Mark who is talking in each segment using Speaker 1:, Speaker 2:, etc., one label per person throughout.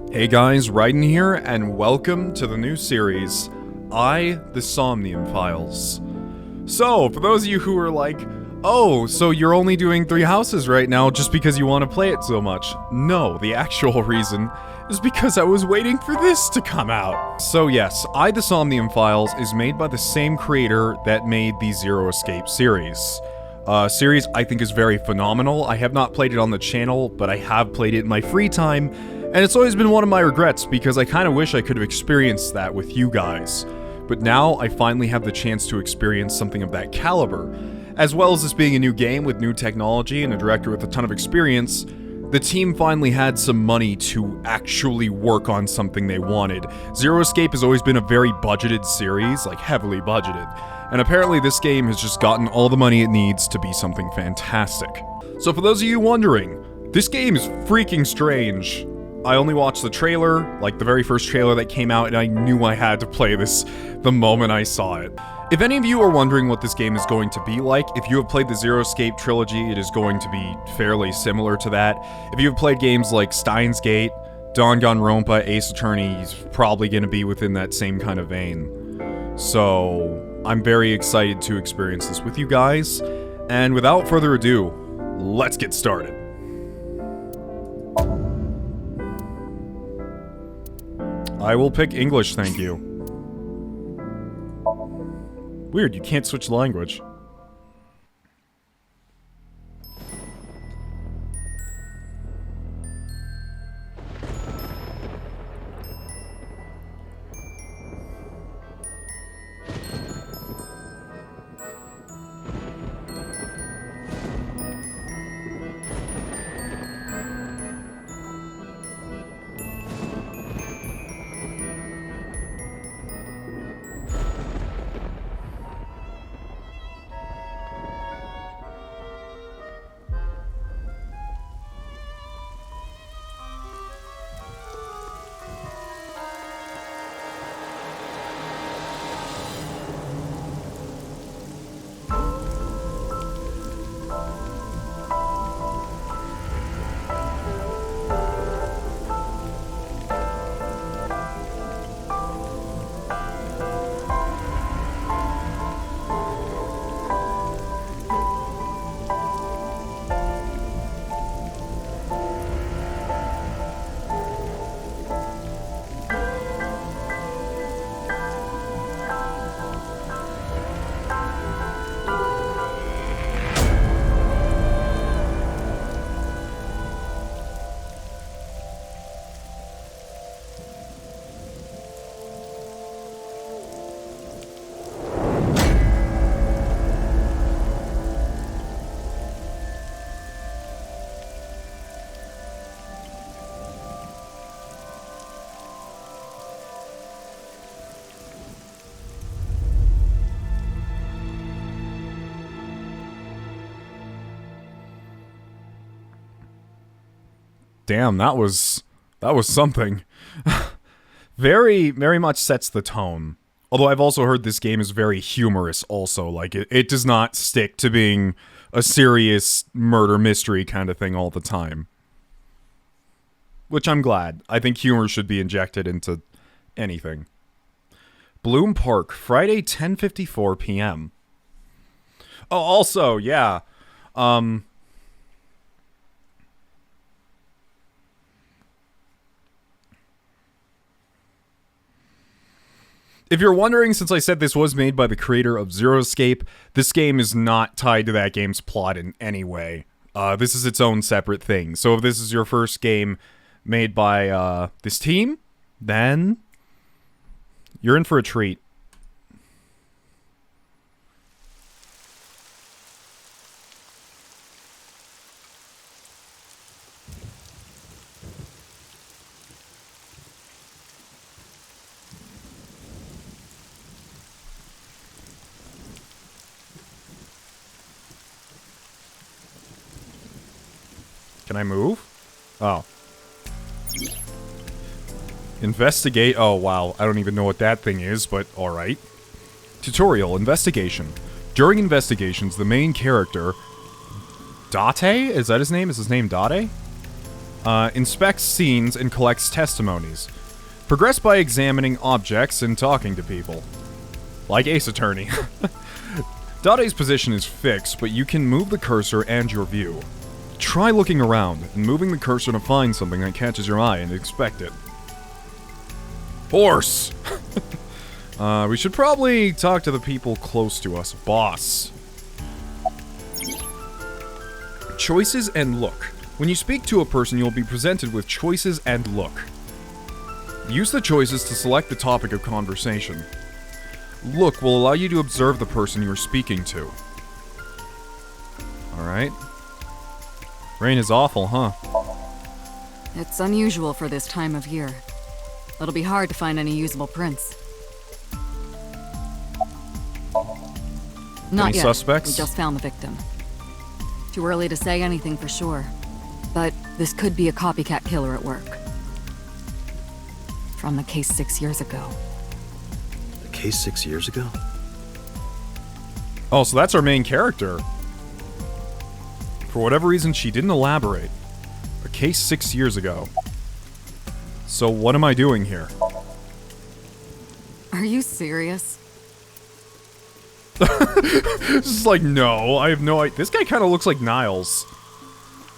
Speaker 1: Hey guys, Raiden here, and welcome to the new series, AI The Somnium Files. So, for those of you who are like, oh, so you're only doing 3 houses right now just because you want to play it so much. No, the actual reason is because I was waiting for this to come out. So yes, AI The Somnium Files is made by the same creator that made the Zero Escape series. Series I think is very phenomenal. I have not played it on the channel, but I have played it in my free time, and it's always been one of my regrets because I kind of wish I could have experienced that with you guys. But now I finally have the chance to experience something of that caliber. As well as this being a new game with new technology and a director with a ton of experience, the team finally had some money to actually work on something they wanted. Zero Escape has always been a very budgeted series, like heavily budgeted. And apparently this game has just gotten all the money it needs to be something fantastic. So for those of you wondering, this game is freaking strange. I only watched the trailer, like the very first trailer that came out, and I knew I had to play this the moment I saw it. If any of you are wondering what this game is going to be like, if you have played the Zero Escape trilogy, it is going to be fairly similar to that. If you have played games like Steins Gate, Danganronpa, Ace Attorney, it's probably going to be within that same kind of vein. So I'm very excited to experience this with you guys, and without further ado, let's get started. I will pick English, thank you. Weird, you can't switch language. Damn, that was something. Very much sets the tone. Although I've also heard this game is very humorous also. Like, it does not stick to being a serious murder mystery kind of thing all the time. Which I'm glad. I think humor should be injected into anything. Bloom Park, Friday, 10:54 p.m. Oh, also, yeah. If you're wondering, since I said this was made by the creator of Zero Escape, this game is not tied to that game's plot in any way. This is its own separate thing. So if this is your first game made by this team, then you're in for a treat. Can I move? Oh. Investigate. Oh, wow. I don't even know what that thing is, but alright. Tutorial. Investigation. During investigations, the main character... Date? Is that his name? Is his name Date? Inspects scenes and collects testimonies. Progress by examining objects and talking to people. Like Ace Attorney. Date's position is fixed, but you can move the cursor and your view. Try looking around and moving the cursor to find something that catches your eye and inspect it. Horse! We should probably talk to the people close to us. Boss. Choices and look. When you speak to a person, you'll be presented with choices and look. Use the choices to select the topic of conversation. Look will allow you to observe the person you are speaking to. Alright. Rain is awful, huh?
Speaker 2: It's unusual for this time of year. It'll be hard to find any usable prints. Not
Speaker 1: Any
Speaker 2: yet.
Speaker 1: suspects?
Speaker 2: We just found the victim. Too early to say anything for sure. But this could be a copycat killer at work. From the case 6 years ago.
Speaker 3: A case 6 years ago?
Speaker 1: Oh, so that's our main character. For whatever reason, she didn't elaborate. A case 6 years ago. So what am I doing here?
Speaker 2: Are you serious?
Speaker 1: This is like, no, I have no idea. This guy kind of looks like Niles.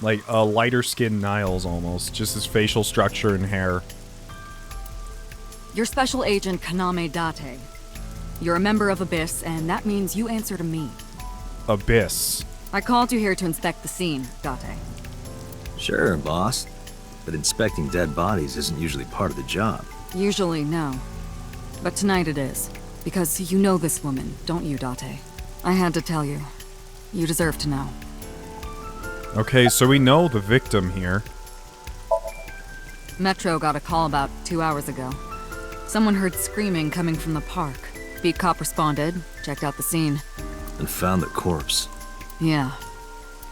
Speaker 1: Like a lighter skinned Niles almost. Just his facial structure and hair.
Speaker 2: You're Special Agent Kaname Date. You're a member of Abyss, and that means you answer to me.
Speaker 1: Abyss.
Speaker 2: I called you here to inspect the scene, Date.
Speaker 3: Sure, boss. But inspecting dead bodies isn't usually part of the job.
Speaker 2: Usually, no. But tonight it is. Because you know this woman, don't you, Date? I had to tell you. You deserve to know.
Speaker 1: Okay, so we know the victim here.
Speaker 2: Metro got a call about 2 hours ago. Someone heard screaming coming from the park. Beat cop responded, checked out the scene.
Speaker 3: And found the corpse.
Speaker 2: Yeah.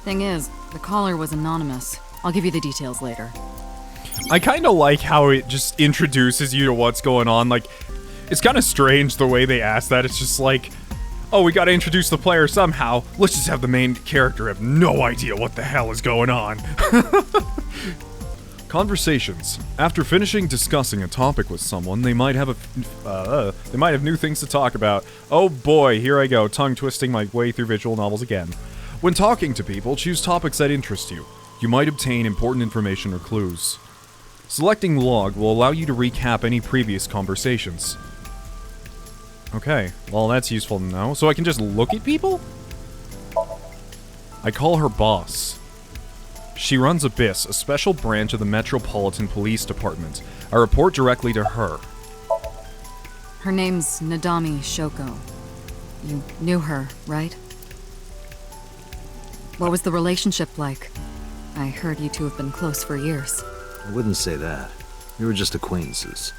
Speaker 2: Thing is, the caller was anonymous. I'll give you the details later.
Speaker 1: I kind of like how it just introduces you to what's going on. Like, it's kind of strange the way they ask that. It's just like, oh, we gotta introduce the player somehow. Let's just have the main character have no idea what the hell is going on. Conversations. After finishing discussing a topic with someone, they might have new things to talk about. Oh boy, here I go, tongue twisting my way through visual novels again. When talking to people, choose topics that interest you. You might obtain important information or clues. Selecting log will allow you to recap any previous conversations. Okay, well that's useful to know. So I can just look at people? I call her boss. She runs Abyss, a special branch of the Metropolitan Police Department. I report directly to her.
Speaker 2: Her name's Nadami Shoko. You knew her, right? What was the relationship like? I heard you two have been close for years.
Speaker 3: I wouldn't say that. We were just acquaintances.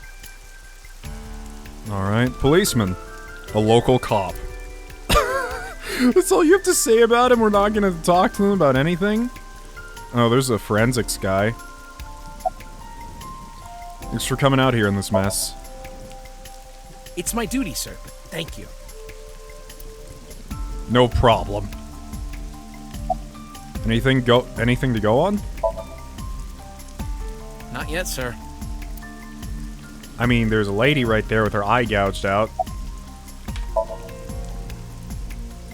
Speaker 1: Alright, policeman. A local cop. That's all you have to say about him? We're not gonna talk to him about anything? Oh, there's a forensics guy. Thanks for coming out here in this mess.
Speaker 4: It's my duty, sir. Thank you.
Speaker 1: No problem. Anything to go on?
Speaker 4: Not yet, sir.
Speaker 1: I mean, there's a lady right there with her eye gouged out.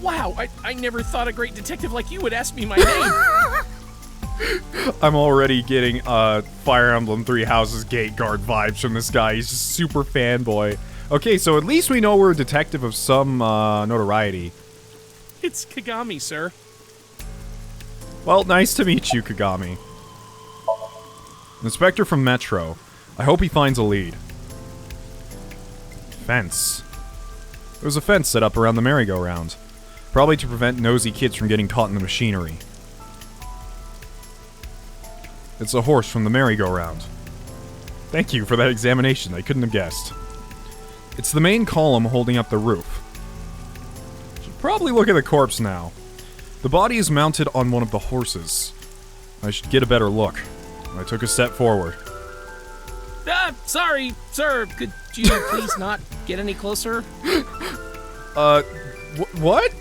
Speaker 4: Wow, I never thought a great detective like you would ask me my name.
Speaker 1: I'm already getting Fire Emblem 3 Houses Gate Guard vibes from this guy. He's just super fanboy. Okay, so at least we know we're a detective of some notoriety.
Speaker 4: It's Kagami, sir.
Speaker 1: Well, nice to meet you, Kagami. Inspector from Metro. I hope he finds a lead. Fence. There's a fence set up around the merry-go-round. Probably to prevent nosy kids from getting caught in the machinery. It's a horse from the merry-go-round. Thank you for that examination, I couldn't have guessed. It's the main column holding up the roof. Should probably look at the corpse now. The body is mounted on one of the horses. I should get a better look. I took a step forward.
Speaker 4: Sorry, sir. Could you please not get any closer?
Speaker 1: What?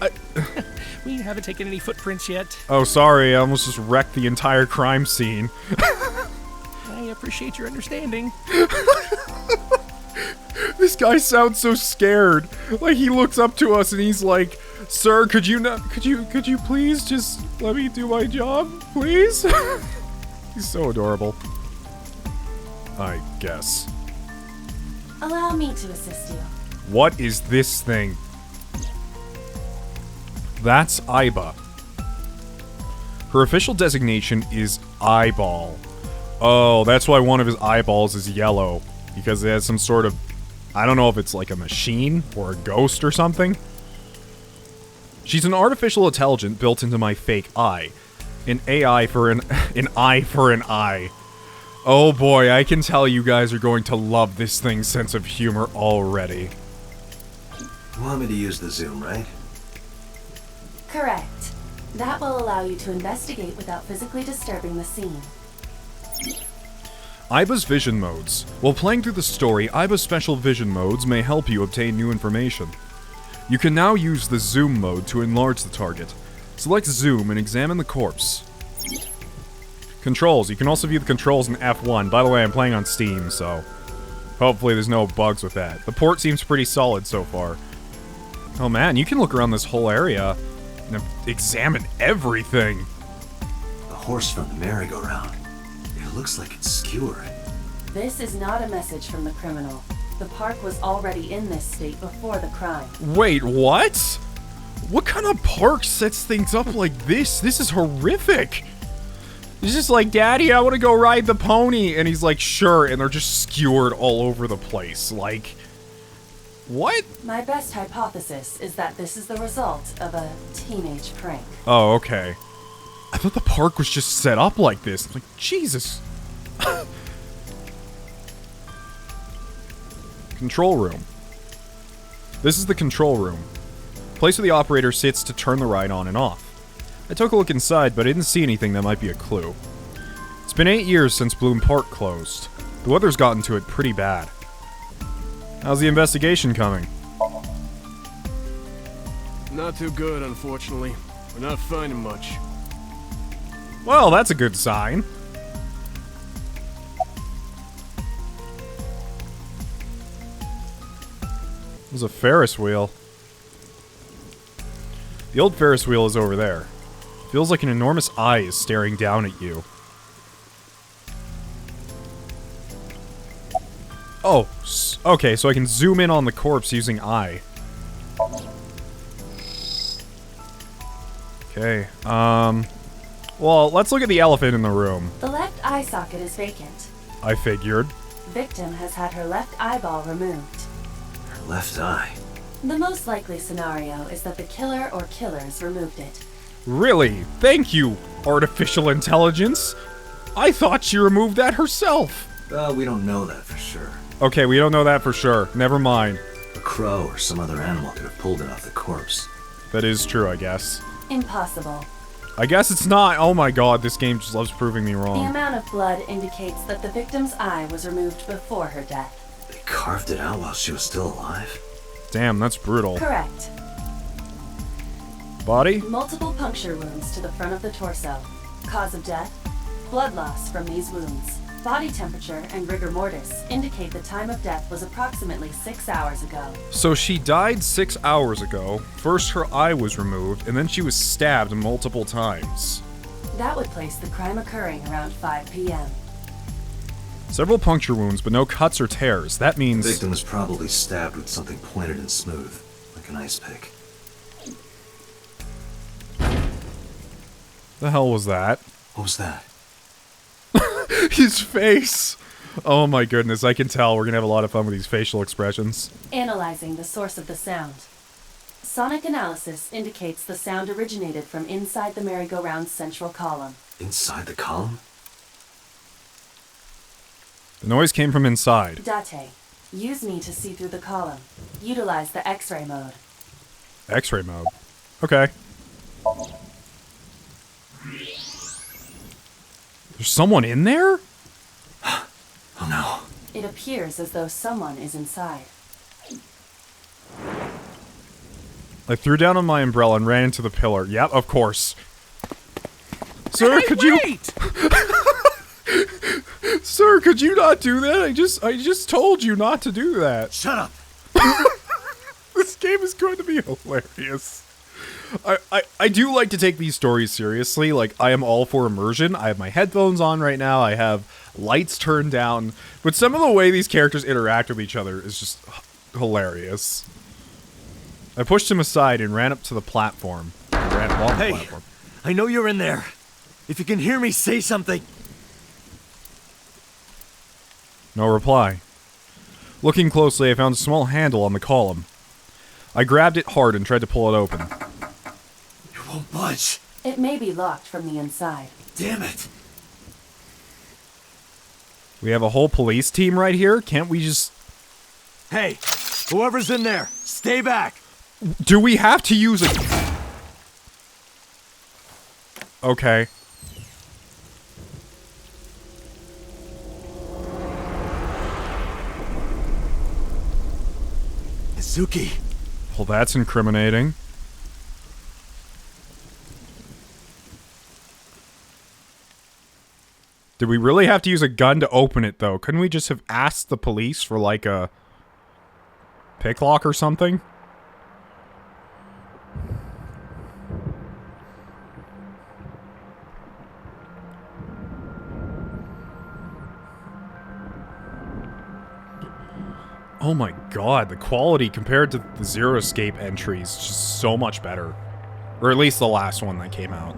Speaker 4: We haven't taken any footprints yet.
Speaker 1: Oh, sorry, I almost just wrecked the entire crime scene.
Speaker 4: appreciate your understanding.
Speaker 1: This guy sounds so scared. Like, he looks up to us and he's like, "Sir, could you please just let me do my job, please?" He's so adorable. I guess.
Speaker 5: Allow me to assist you.
Speaker 1: What is this thing? That's Aiba. Her official designation is Eyeball. Oh, that's why one of his eyeballs is yellow. Because it has some sort of... I don't know if it's like a machine or a ghost or something. She's an artificial intelligence built into my fake eye. An AI for an eye for an eye. Oh boy, I can tell you guys are going to love this thing's sense of humor already.
Speaker 3: You want me to use the zoom, right?
Speaker 5: Correct. That will allow you to investigate without physically disturbing the scene.
Speaker 1: Aiba's vision modes. While playing through the story, Aiba's special vision modes may help you obtain new information. You can now use the zoom mode to enlarge the target. Select zoom and examine the corpse. Controls. You can also view the controls in F1. By the way, I'm playing on Steam, so hopefully there's no bugs with that. The port seems pretty solid so far. Oh man, you can look around this whole area and examine everything.
Speaker 3: The horse from the merry-go-round. It looks like it's skewered.
Speaker 5: This is not a message from the criminal. The park was already in this state before the crime.
Speaker 1: Wait, what? What kind of park sets things up like this? This is horrific. He's just like, "Daddy, I want to go ride the pony." And he's like, "Sure." And they're just skewered all over the place. Like, what?
Speaker 5: My best hypothesis is that this is the result of a teenage prank.
Speaker 1: Oh, okay. I thought the park was just set up like this. I'm like, Jesus. Control room. This is the control room. Place where the operator sits to turn the ride on and off. I took a look inside, but I didn't see anything that might be a clue. It's been 8 years since Bloom Park closed. The weather's gotten to it pretty bad. How's the investigation coming?
Speaker 6: Not too good, unfortunately. We're not finding much.
Speaker 1: Well, that's a good sign. There's a Ferris wheel. The old Ferris wheel is over there. Feels like an enormous eye is staring down at you. Oh, okay, so I can zoom in on the corpse using eye. Okay, well, let's look at the elephant in the room.
Speaker 5: The left eye socket is vacant.
Speaker 1: I figured.
Speaker 5: Victim has had her left eyeball removed.
Speaker 3: Her left eye.
Speaker 5: The most likely scenario is that the killer or killers removed it.
Speaker 1: Really? Thank you, artificial intelligence. I thought she removed that herself.
Speaker 3: We don't know that for sure.
Speaker 1: Okay, we don't know that for sure. Never mind.
Speaker 3: A crow or some other animal could have pulled it off the corpse.
Speaker 1: That is true, I guess.
Speaker 5: Impossible.
Speaker 1: I guess it's not. Oh my god, this game just loves proving me
Speaker 5: The
Speaker 1: wrong.
Speaker 5: amount of blood indicates that the victim's eye was removed before her death.
Speaker 3: They carved it out while she was still alive?
Speaker 1: Damn, that's brutal.
Speaker 5: Correct.
Speaker 1: Body?
Speaker 5: Multiple puncture wounds to the front of the torso. Cause of death? Blood loss from these wounds. Body temperature and rigor mortis indicate the time of death was approximately 6 hours ago.
Speaker 1: So she died 6 hours ago. First her eye was removed, and then she was stabbed multiple times.
Speaker 5: That would place the crime occurring around 5 p.m.
Speaker 1: Several puncture wounds, but no cuts or tears. That means...
Speaker 3: The victim was probably stabbed with something pointed and smooth, like an ice pick.
Speaker 1: The hell was that?
Speaker 3: What was that?
Speaker 1: His face! Oh my goodness, I can tell we're gonna have a lot of fun with these facial expressions.
Speaker 5: Analyzing the source of the sound. Sonic analysis indicates the sound originated from inside the merry-go-round's central column.
Speaker 3: Inside the column?
Speaker 1: The noise came from inside.
Speaker 5: Date, use me to see through the column. Utilize the X-ray mode.
Speaker 1: X-ray mode. Okay. There's someone in there?
Speaker 3: Oh no.
Speaker 5: It appears as though someone is inside.
Speaker 1: I threw down on my umbrella and ran into the pillar. Yep, of course. Sir,
Speaker 4: Hey,
Speaker 1: could
Speaker 4: wait!
Speaker 1: you... Sir, could you not do that? I just told you not to do that.
Speaker 3: Shut up!
Speaker 1: This game is going to be hilarious. I do like to take these stories seriously. Like, I am all for immersion. I have my headphones on right now. I have lights turned down. But some of the way these characters interact with each other is just hilarious. I pushed him aside and ran up to the platform. I ran along the platform.
Speaker 3: I know you're in there. If you can hear me, say something.
Speaker 1: No reply. Looking closely, I found a small handle on the column. I grabbed it hard and tried to pull it open.
Speaker 3: You won't budge.
Speaker 5: It may be locked from the inside.
Speaker 3: Damn it.
Speaker 1: We have a whole police team right here. Can't we just...
Speaker 3: Hey, whoever's in there, stay back.
Speaker 1: Do we have to use it? Okay.
Speaker 3: Izuki.
Speaker 1: Well, that's incriminating. Did we really have to use a gun to open it, though? Couldn't we just have asked the police for, like, a picklock or something? Oh my god, the quality compared to the Zero Escape entries is just so much better. Or at least the last one that came out.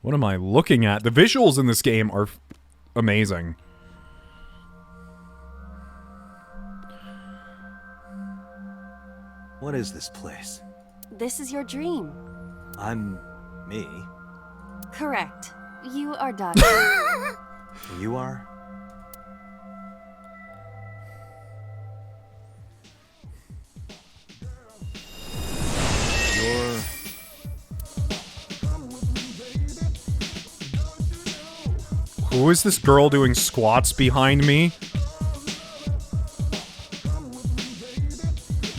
Speaker 1: What am I looking at? The visuals in this game are amazing.
Speaker 3: What is this place?
Speaker 5: This is your dream.
Speaker 3: I'm... me.
Speaker 5: Correct. You are Date.
Speaker 3: You are? You're...
Speaker 1: Who is this girl doing squats behind me?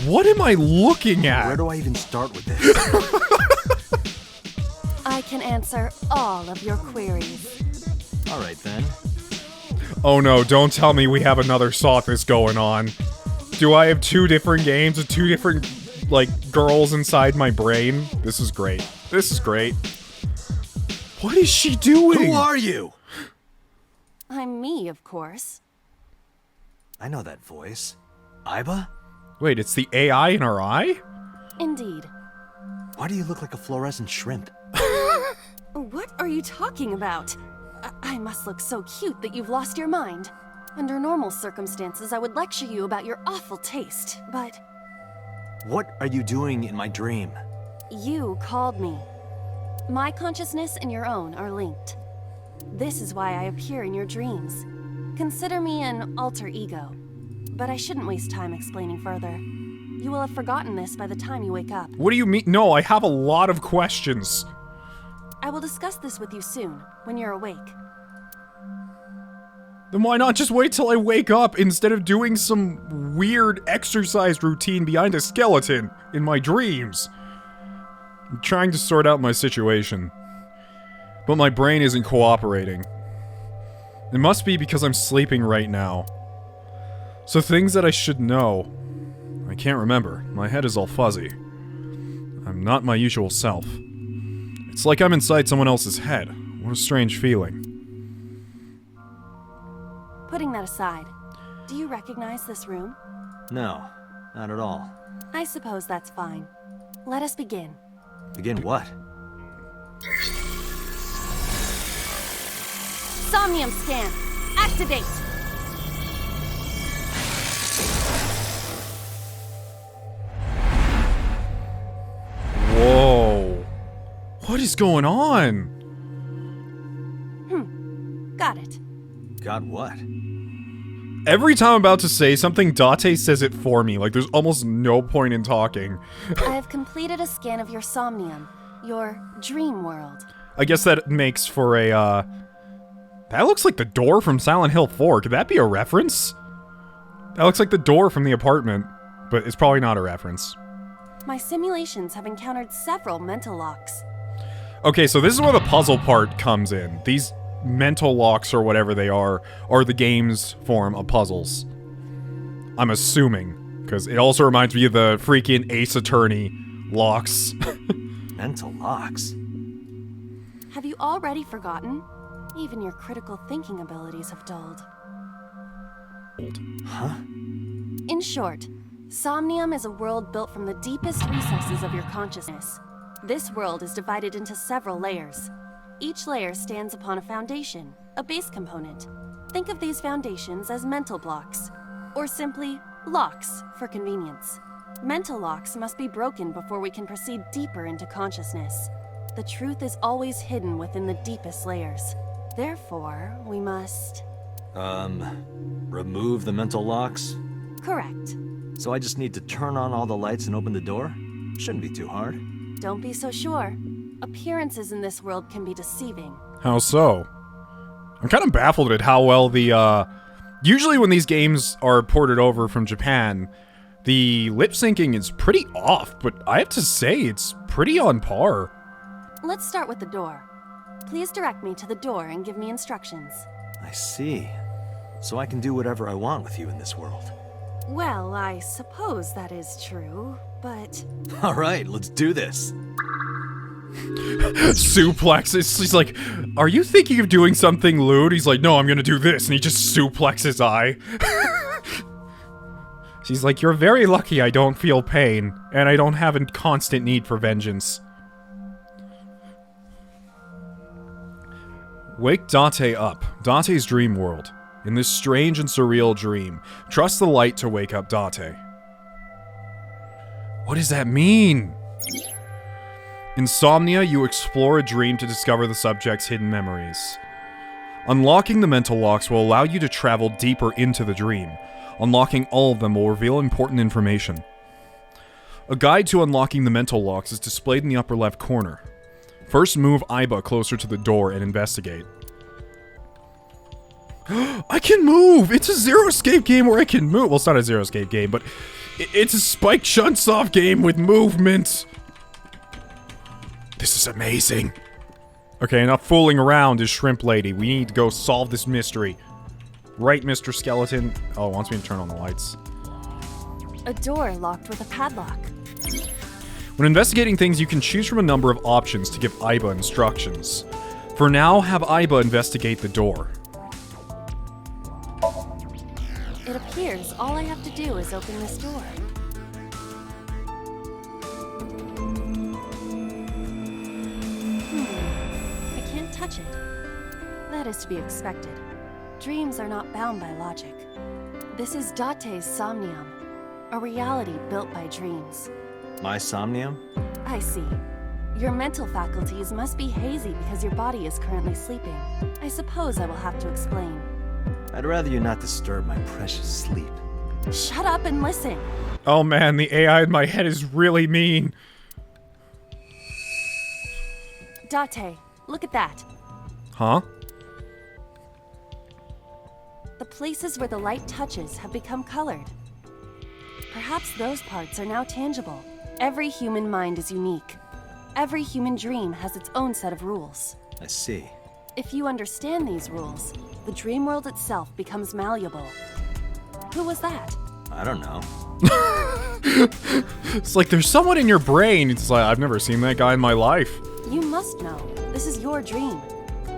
Speaker 1: What am I looking at?
Speaker 3: Where do I even start with this?
Speaker 5: I can answer all of your queries.
Speaker 3: Alright then.
Speaker 1: Oh no, don't tell me we have another Sothis going on. Do I have two different games with two different, like, girls inside my brain? This is great. This is great. What is she doing?
Speaker 3: Who are you?
Speaker 5: I'm me, of course.
Speaker 3: I know that voice. Aiba?
Speaker 1: Wait, it's the AI in our eye?
Speaker 5: Indeed.
Speaker 3: Why do you look like a fluorescent shrimp?
Speaker 5: What are you talking about? I must look so cute that you've lost your mind. Under normal circumstances, I would lecture you about your awful taste, but...
Speaker 3: What are you doing in my dream?
Speaker 5: You called me. My consciousness and your own are linked. This is why I appear in your dreams. Consider me an alter ego. But I shouldn't waste time explaining further. You will have forgotten this by the time you wake up.
Speaker 1: What do you mean? No, I have a lot of questions.
Speaker 5: I will discuss this with you soon, when you're awake.
Speaker 1: Then why not just wait till I wake up instead of doing some weird exercise routine behind a skeleton in my dreams? I'm trying to sort out my situation, but my brain isn't cooperating. It must be because I'm sleeping right now. So things that I should know, I can't remember. My head is all fuzzy. I'm not my usual self. It's like I'm inside someone else's head. What a strange feeling.
Speaker 5: Putting that aside, do you recognize this room?
Speaker 3: No, not at all.
Speaker 5: I suppose that's fine. Let us begin.
Speaker 3: Begin what?
Speaker 5: Somnium scan! Activate!
Speaker 1: Whoa. What is going on?
Speaker 5: Got it.
Speaker 3: Got what?
Speaker 1: Every time I'm about to say something, Date says it for me. Like, there's almost no point in talking.
Speaker 5: I have completed a scan of your somnium, your dream world.
Speaker 1: I guess that makes for a, that looks like the door from Silent Hill 4. Could that be a reference? That looks like the door from the apartment. but it's probably not a reference.
Speaker 5: My simulations have encountered several mental locks.
Speaker 1: Okay, so this is where the puzzle part comes in. These mental locks, or whatever they are the game's form of puzzles. I'm assuming, because it also reminds me of the freaking Ace Attorney locks.
Speaker 3: Mental locks?
Speaker 5: Have you already forgotten? Even your critical thinking abilities have dulled.
Speaker 3: Huh?
Speaker 5: In short, Somnium is a world built from the deepest recesses of your consciousness. This world is divided into several layers. Each layer stands upon a foundation, a base component. Think of these foundations as mental blocks, or simply locks for convenience. Mental locks must be broken before we can proceed deeper into consciousness. The truth is always hidden within the deepest layers. Therefore, we must...
Speaker 3: remove the mental locks?
Speaker 5: Correct.
Speaker 3: So I just need to turn on all the lights and open the door? Shouldn't be too hard.
Speaker 5: Don't be so sure. Appearances in this world can be deceiving.
Speaker 1: How so? I'm kind of baffled at how well the, usually when these games are ported over from Japan, the lip syncing is pretty off, but I have to say it's pretty on par.
Speaker 5: Let's start with the door. Please direct me to the door and give me instructions.
Speaker 3: I see. So I can do whatever I want with you in this world.
Speaker 5: Well, I suppose that is true, but...
Speaker 3: Alright, let's do this.
Speaker 1: Suplexes. He's like, are you thinking of doing something lewd? He's like, no, I'm gonna do this. And he just suplexes his eye. She's like, you're very lucky I don't feel pain, and I don't have a constant need for vengeance. Wake Date up. Date's dream world. In this strange and surreal dream, trust the light to wake up Date. What does that mean? Insomnia, you explore a dream to discover the subject's hidden memories. Unlocking the mental locks will allow you to travel deeper into the dream. Unlocking all of them will reveal important information. A guide to unlocking the mental locks is displayed in the upper left corner. First, move Aiba closer to the door and investigate. I can move! It's a Zero Escape game where I can move. Well, it's not a Zero Escape game, but it's a Spike Chunsoft game with movement. This is amazing. Okay, enough fooling around, is Shrimp Lady. We need to go solve this mystery. Right, Mr. Skeleton? Oh, it wants me to turn on the lights.
Speaker 5: A door locked with a padlock.
Speaker 1: When investigating things, you can choose from a number of options to give Aiba instructions. For now, have Aiba investigate the door.
Speaker 5: It appears all I have to do is open this door. I can't touch it. That is to be expected. Dreams are not bound by logic. This is Date's Somnium, a reality built by dreams.
Speaker 3: My somnium?
Speaker 5: I see. Your mental faculties must be hazy because your body is currently sleeping. I suppose I will have to explain.
Speaker 3: I'd rather you not disturb my precious sleep.
Speaker 5: Shut up and listen.
Speaker 1: Oh man, the AI in my head is really mean.
Speaker 5: Date, look at that.
Speaker 1: Huh?
Speaker 5: The places where the light touches have become colored. Perhaps those parts are now tangible. Every human mind is unique. Every human dream has its own set of rules.
Speaker 3: I see.
Speaker 5: If you understand these rules, the dream world itself becomes malleable. Who was that?
Speaker 3: I don't know.
Speaker 1: It's like there's someone in your brain. It's like, I've never seen that guy in my life.
Speaker 5: You must know. This is your dream.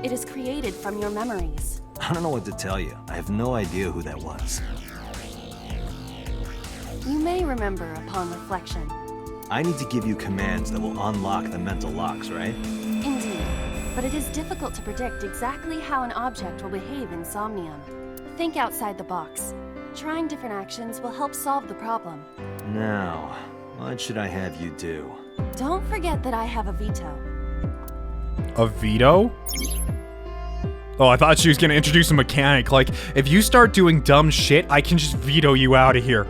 Speaker 5: It is created from your memories.
Speaker 3: I don't know what to tell you. I have no idea who that was.
Speaker 5: You may remember upon reflection.
Speaker 3: I need to give you commands that will unlock the mental locks, right?
Speaker 5: Indeed. But it is difficult to predict exactly how an object will behave in Somnium. Think outside the box. Trying different actions will help solve the problem.
Speaker 3: Now, what should I have you do?
Speaker 5: Don't forget that I have a veto.
Speaker 1: A veto? Oh, I thought she was gonna introduce a mechanic. Like, if you start doing dumb shit, I can just veto you out of here.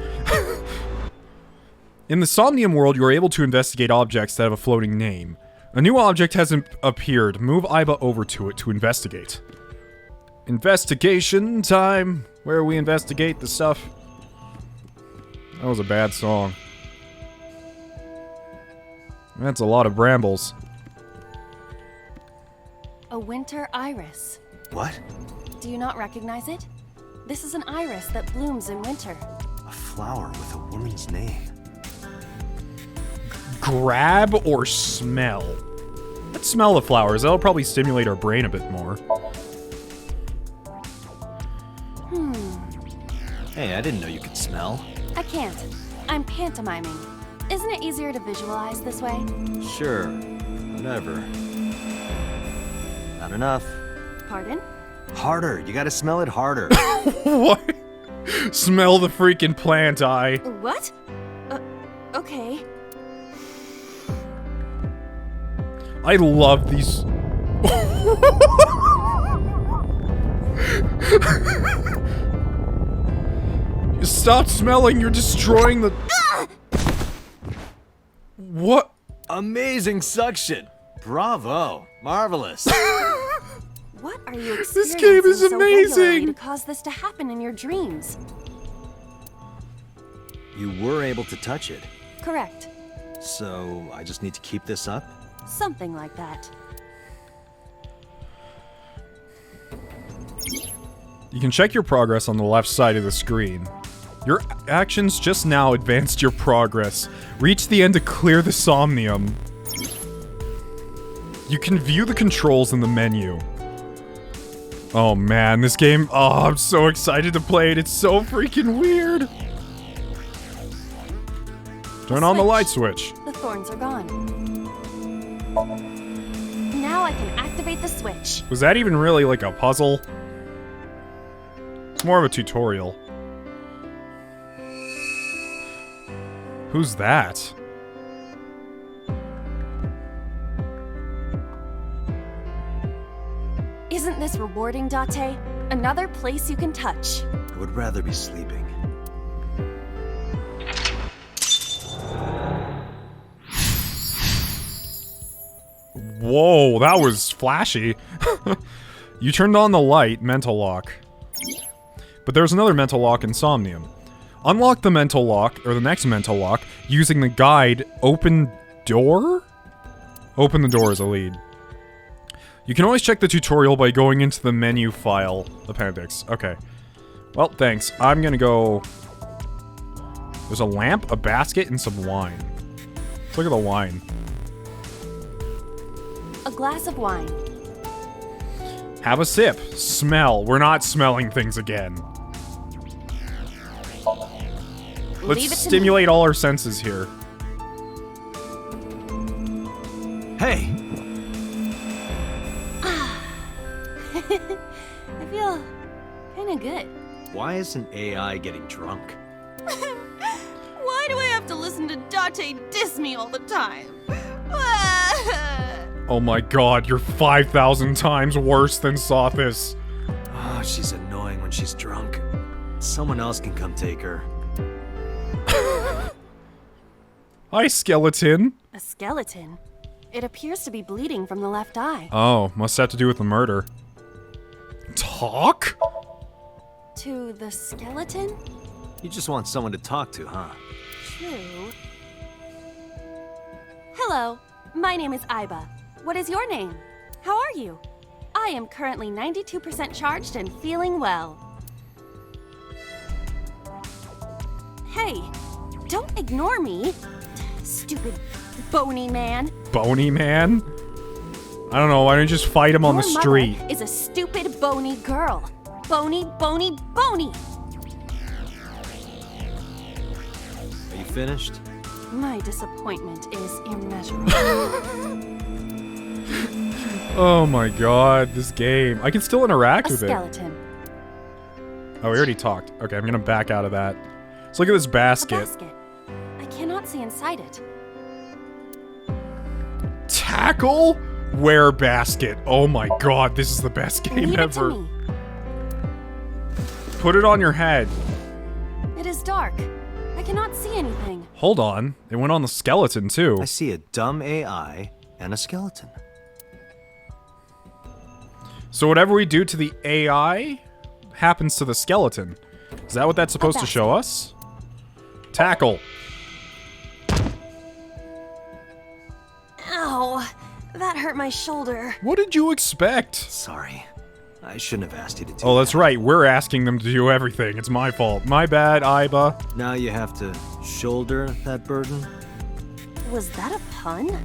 Speaker 1: In the Somnium world, you are able to investigate objects that have a floating name. A new object has appeared. Move Aiba over to it to investigate. Investigation time, where we investigate the stuff. That was a bad song. That's a lot of brambles.
Speaker 5: A winter iris.
Speaker 3: What?
Speaker 5: Do you not recognize it? This is an iris that blooms in winter.
Speaker 3: A flower with a woman's name.
Speaker 1: Grab or smell? Let's smell the flowers. That'll probably stimulate our brain a bit more.
Speaker 3: Hey, I didn't know you could smell.
Speaker 5: I can't. I'm pantomiming. Isn't it easier to visualize this way?
Speaker 3: Sure. Whatever. Not enough.
Speaker 5: Pardon?
Speaker 3: Harder. You gotta smell it harder.
Speaker 1: What? Smell the freaking plant eye.
Speaker 5: What? Okay.
Speaker 1: I love these. Stop smelling, you're destroying the... What?
Speaker 3: Amazing suction. Bravo. Marvelous.
Speaker 5: What are you experiencing
Speaker 1: This game is
Speaker 5: so regularly
Speaker 1: amazing.
Speaker 5: to cause this to happen in your dreams?
Speaker 3: You were able to touch it.
Speaker 5: Correct.
Speaker 3: So, I just need to keep this up?
Speaker 5: Something like that.
Speaker 1: You can check your progress on the left side of the screen. Your actions just now advanced your progress. Reach the end to clear the somnium. You can view the controls in the menu. Oh man, this game, oh, I'm so excited to play it. It's so freaking weird. Turn on the light switch.
Speaker 5: The thorns are gone. Now I can activate the switch.
Speaker 1: Was that even really like a puzzle? It's more of a tutorial. Who's that?
Speaker 5: Isn't this rewarding, Date? Another place you can touch.
Speaker 3: I would rather be sleeping.
Speaker 1: Whoa, that was flashy. You turned on the light, mental lock. But there's another mental lock in Somnium. Unlock the mental lock, or the next mental lock, using the guide Open Door? Open the door is a lead. You can always check the tutorial by going into the menu file appendix. Okay. Well, thanks. I'm gonna go... There's a lamp, a basket, and some wine. Let's look at the wine.
Speaker 5: A glass of wine.
Speaker 1: Have a sip. Smell. We're not smelling things again. Let's
Speaker 5: Leave it to
Speaker 1: stimulate all our senses here.
Speaker 3: Hey!
Speaker 5: I feel kinda good.
Speaker 3: Why isn't AI getting drunk?
Speaker 5: Why do I have to listen to Date diss me all the time?
Speaker 1: Oh my god, you're 5,000 times worse than Sothis.
Speaker 3: Oh, she's annoying when she's drunk. Someone else can come take her.
Speaker 1: Hi, skeleton.
Speaker 5: A skeleton? It appears to be bleeding from the left eye.
Speaker 1: Oh, must have to do with the murder. Talk?
Speaker 5: To the skeleton?
Speaker 3: You just want someone to talk to, huh?
Speaker 5: True. Hello, my name is Aiba. What is your name? How are you? I am currently 92% charged and feeling well. Hey, don't ignore me. Stupid bony man.
Speaker 1: Bony man? I don't know, why don't you just fight him on the
Speaker 5: Your
Speaker 1: street?
Speaker 5: mother is a stupid bony girl. Bony, bony, bony.
Speaker 3: Are you finished?
Speaker 5: My disappointment is immeasurable.
Speaker 1: Oh my god, this game. I can still interact
Speaker 5: A
Speaker 1: with it.
Speaker 5: skeleton.
Speaker 1: Oh, we already talked. Okay, I'm gonna back out of that. Let's look at this
Speaker 5: A
Speaker 1: basket.
Speaker 5: basket. I cannot see inside it.
Speaker 1: Tackle? Wear basket. Oh my god, this is the best game
Speaker 5: Leave it to
Speaker 1: ever.
Speaker 5: me.
Speaker 1: Put it on your head.
Speaker 5: It is dark. I cannot see anything.
Speaker 1: Hold on. It went on the skeleton too.
Speaker 3: I see a dumb AI and a skeleton.
Speaker 1: So whatever we do to the AI happens to the skeleton. Is that what that's supposed to show us? Tackle.
Speaker 5: Ow, that hurt my shoulder.
Speaker 1: What did you expect?
Speaker 3: Sorry. I shouldn't have asked you to do
Speaker 1: Oh, that's
Speaker 3: that.
Speaker 1: right. We're asking them to do everything. It's my fault. My bad, Aiba.
Speaker 3: Now you have to shoulder that burden?
Speaker 5: Was that a pun?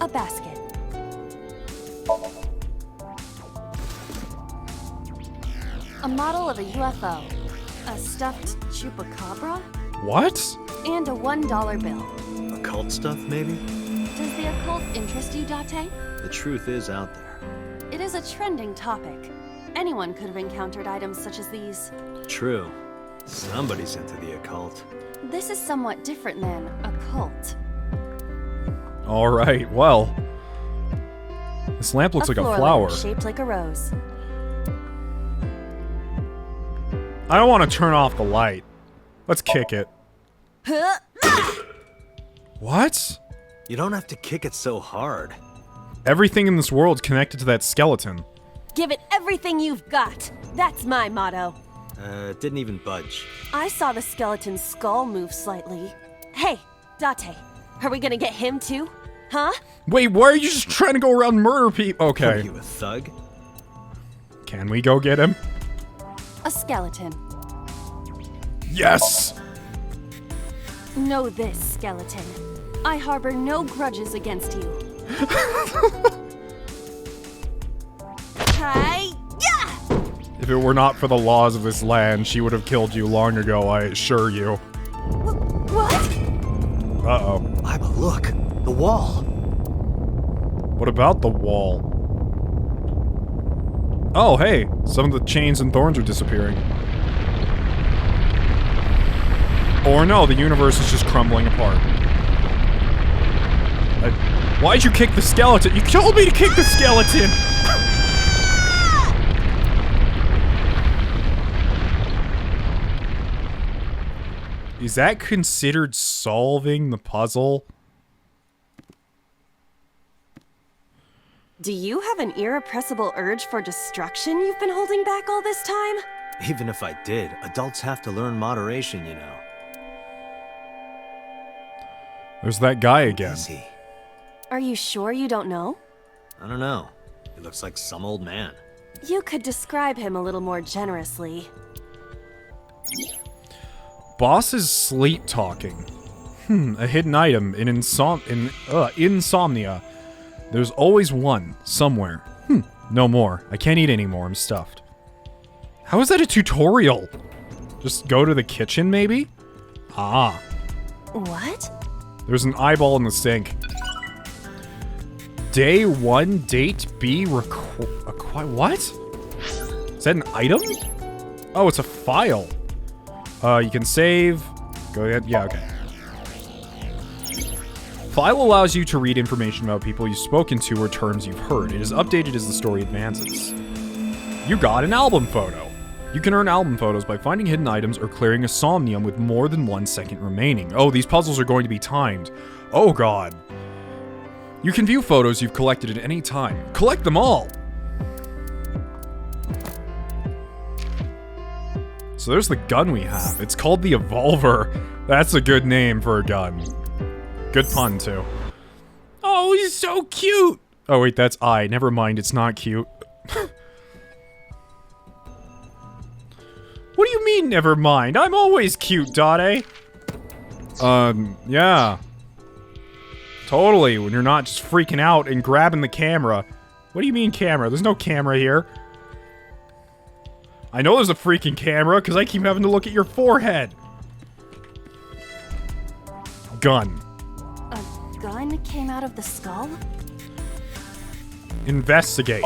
Speaker 5: A basket. A model of a UFO. A stuffed chupacabra.
Speaker 1: What?
Speaker 5: And a $1 bill.
Speaker 3: Occult stuff, maybe?
Speaker 5: Does the occult interest you, Date?
Speaker 3: The truth is out there.
Speaker 5: It is a trending topic. Anyone could have encountered items such as these.
Speaker 3: True. Somebody's into the occult.
Speaker 5: This is somewhat different than a cult.
Speaker 1: Alright, well. This lamp looks like a
Speaker 5: floor
Speaker 1: flower.
Speaker 5: lamp shaped like a rose.
Speaker 1: I don't want to turn off the light. Let's kick it. What?
Speaker 3: You don't have to kick it so hard.
Speaker 1: Everything in this world's connected to that skeleton.
Speaker 5: Give it everything you've got. That's my motto.
Speaker 3: Didn't even budge.
Speaker 5: I saw the skeleton's skull move slightly. Hey, Date, are we gonna get him too? Huh?
Speaker 1: Wait, why are you just trying to go around murder people?
Speaker 3: Are
Speaker 1: Okay.
Speaker 3: you a thug?
Speaker 1: Can we go get him?
Speaker 5: A skeleton.
Speaker 1: Yes!
Speaker 5: Know this, skeleton. I harbor no grudges against you. Hi-ya!
Speaker 1: If it were not for the laws of this land, she would have killed you long ago, I assure you.
Speaker 5: What?
Speaker 1: Uh-oh.
Speaker 3: Aiba, look! The wall!
Speaker 1: What about the wall? Oh, hey! Some of the chains and thorns are disappearing. Or no, the universe is just crumbling apart. Why'd you kick the skeleton? You told me to kick the skeleton! Is that considered solving the puzzle?
Speaker 5: Do you have an irrepressible urge for destruction you've been holding back all this time?
Speaker 3: Even if I did, adults have to learn moderation, you know.
Speaker 1: There's that guy again.
Speaker 3: Is he?
Speaker 5: Are you sure you don't know?
Speaker 3: I don't know. He looks like some old man.
Speaker 5: You could describe him a little more generously.
Speaker 1: Boss is sleep talking. A hidden item in insomnia. There's always one, somewhere. No more. I can't eat anymore, I'm stuffed. How is that a tutorial? Just go to the kitchen, maybe? Ah.
Speaker 5: What?
Speaker 1: There's an eyeball in the sink. Day 1, date B, what? Is that an item? Oh, it's a file. You can save. Go ahead. Yeah, okay. File allows you to read information about people you've spoken to or terms you've heard. It is updated as the story advances. You got an album photo. You can earn album photos by finding hidden items or clearing a somnium with more than 1 second remaining. Oh, these puzzles are going to be timed. Oh god. You can view photos you've collected at any time. Collect them all! So there's the gun we have. It's called the Evolver. That's a good name for a gun. Good pun, too. Oh, he's so cute! Oh wait, that's I. Never mind, it's not cute. What do you mean, never mind? I'm always cute, Dade. Yeah. Totally, when you're not just freaking out and grabbing the camera. What do you mean camera? There's no camera here. I know there's a freaking camera, because I keep having to look at your forehead. Gun.
Speaker 5: A gun came out of the skull?
Speaker 1: Investigate.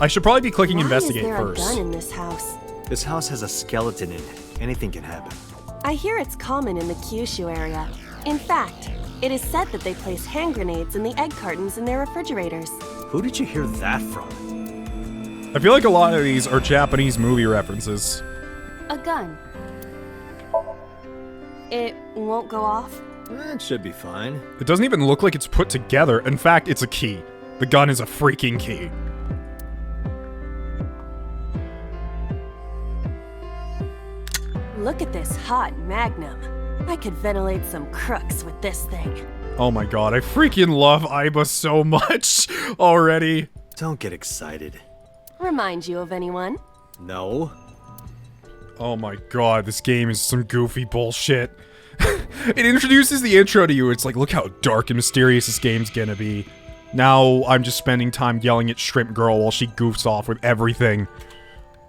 Speaker 1: I should probably be clicking
Speaker 5: Why
Speaker 1: investigate
Speaker 5: is there
Speaker 1: first.
Speaker 5: a gun in this house?
Speaker 3: This house has a skeleton in it. Anything can happen.
Speaker 5: I hear it's common in the Kyushu area. In fact, it is said that they place hand grenades in the egg cartons in their refrigerators.
Speaker 3: Who did you hear that from?
Speaker 1: I feel like a lot of these are Japanese movie references.
Speaker 5: A gun. It won't go off?
Speaker 3: That should be fine.
Speaker 1: It doesn't even look like it's put together. In fact, it's a key. The gun is a freaking key.
Speaker 5: Look at this hot magnum. I could ventilate some crooks with this thing.
Speaker 1: Oh my god, I freaking love Aiba so much already.
Speaker 3: Don't get excited.
Speaker 5: Remind you of anyone?
Speaker 3: No.
Speaker 1: Oh my god, this game is some goofy bullshit. It introduces the intro to you, it's like, look how dark and mysterious this game's gonna be. Now I'm just spending time yelling at Shrimp Girl while she goofs off with everything.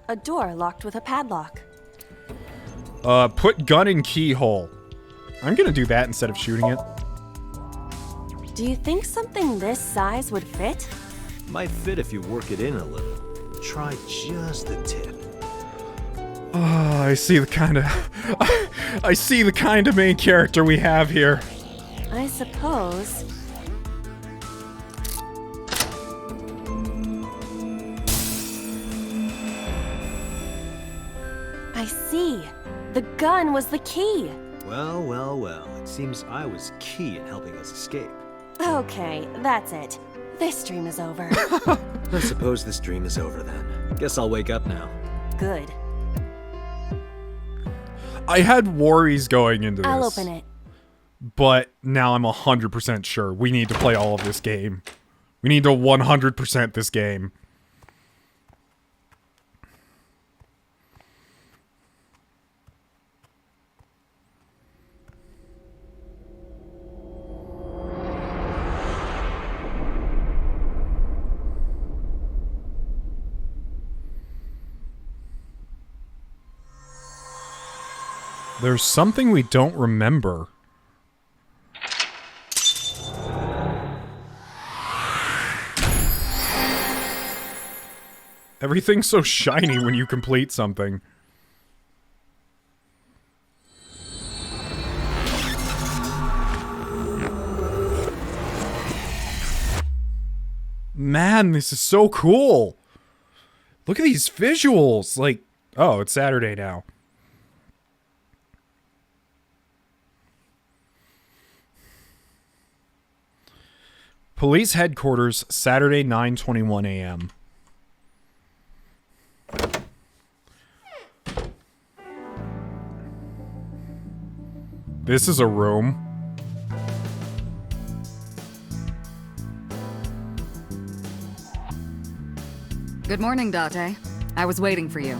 Speaker 5: A door locked with a padlock.
Speaker 1: Put gun in keyhole. I'm gonna do that instead of shooting it.
Speaker 5: Do you think something this size would fit?
Speaker 3: Might fit if you work it in a little. Try just the tip.
Speaker 1: Oh, I see the kind of... I see the kind of main character we have here.
Speaker 5: I suppose. I see. The gun was the key.
Speaker 3: Well, well, well. It seems I was key in helping us escape.
Speaker 5: Okay, that's it. This dream is over.
Speaker 3: I suppose this dream is over then. Guess I'll wake up now.
Speaker 5: Good.
Speaker 1: I had worries going into this.
Speaker 5: I'll open it.
Speaker 1: But now I'm 100% sure we need to play all of this game. We need to 100% this game. There's something we don't remember. Everything's so shiny when you complete something. Man, this is so cool. Look at these visuals. Like, oh, it's Saturday now. Police headquarters, Saturday, 9:21 a.m. This is a room.
Speaker 2: Good morning, Date. I was waiting for you.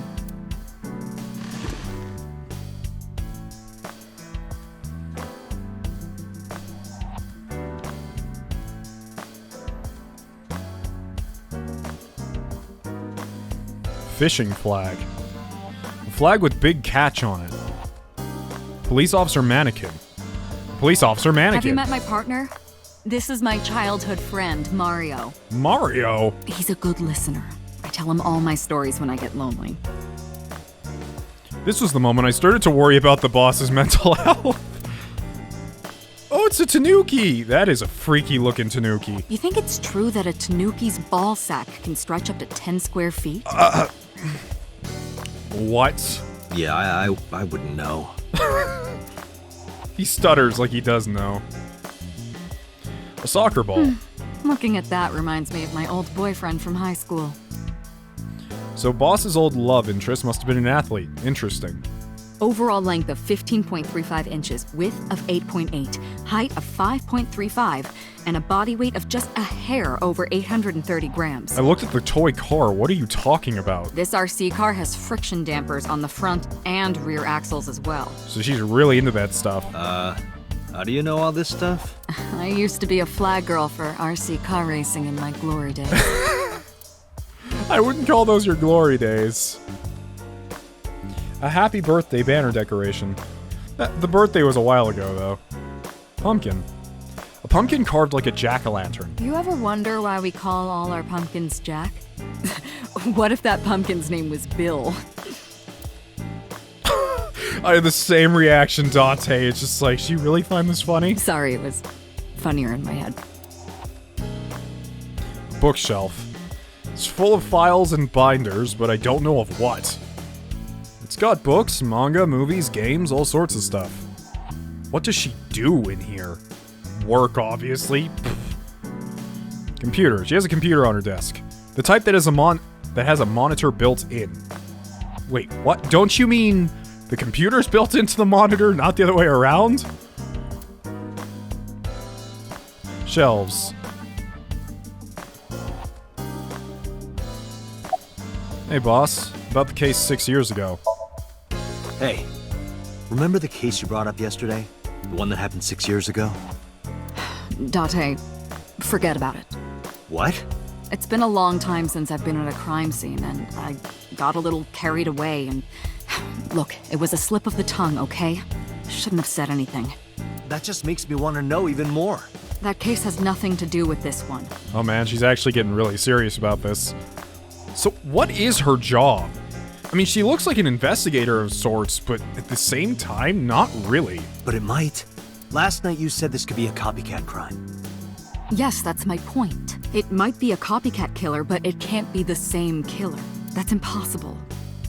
Speaker 1: Fishing flag. A flag with big catch on it. Police officer mannequin. Police officer mannequin.
Speaker 2: Have you met my partner? This is my childhood friend, Mario.
Speaker 1: Mario?
Speaker 2: He's a good listener. I tell him all my stories when I get lonely.
Speaker 1: This was the moment I started to worry about the boss's mental health. Oh, it's a tanuki! That is a freaky looking tanuki.
Speaker 2: You think it's true that a tanuki's ball sack can stretch up to 10 square feet?
Speaker 1: What?
Speaker 3: Yeah, I wouldn't know.
Speaker 1: He stutters like he does know. A soccer ball.
Speaker 2: Looking at that reminds me of my old boyfriend from high school.
Speaker 1: So boss's old love interest must have been an athlete. Interesting.
Speaker 2: Overall length of 15.35 inches, width of 8.8, height of 5.35, and a body weight of just a hair over 830 grams.
Speaker 1: I looked at the toy car. What are you talking about?
Speaker 2: This RC car has friction dampers on the front and rear axles as well.
Speaker 1: So she's really into that stuff.
Speaker 3: How do you know all this stuff?
Speaker 2: I used to be a flag girl for RC car racing in my glory days.
Speaker 1: I wouldn't call those your glory days. A happy birthday banner decoration. The birthday was a while ago, though. Pumpkin. A pumpkin carved like a jack-o'-lantern.
Speaker 2: You ever wonder why we call all our pumpkins Jack? What if that pumpkin's name was Bill?
Speaker 1: I had the same reaction, Dante. It's just like, you really find this funny?
Speaker 2: Sorry, it was funnier in my head.
Speaker 1: Bookshelf. It's full of files and binders, but I don't know of what. It's got books, manga, movies, games, all sorts of stuff. What does she do in here? Work, obviously. Pfft. Computer. She has a computer on her desk. The type that has a monitor built in. Wait, what? Don't you mean The computer's built into the monitor, not the other way around? Shelves. Hey, boss. About the case 6 years ago.
Speaker 3: Hey, remember the case you brought up yesterday? The one that happened 6 years ago?
Speaker 2: Date, forget about it.
Speaker 3: What?
Speaker 2: It's been a long time since I've been at a crime scene, and I got a little carried away, and... Look, it was a slip of the tongue, okay? Shouldn't have said anything.
Speaker 3: That just makes me want to know even more.
Speaker 2: That case has nothing to do with this one.
Speaker 1: Oh man, she's actually getting really serious about this. So what is her job? I mean, she looks like an investigator of sorts, but at the same time, not really.
Speaker 3: But it might. Last night you said this could be a copycat crime.
Speaker 2: Yes, that's my point. It might be a copycat killer, but it can't be the same killer. That's impossible.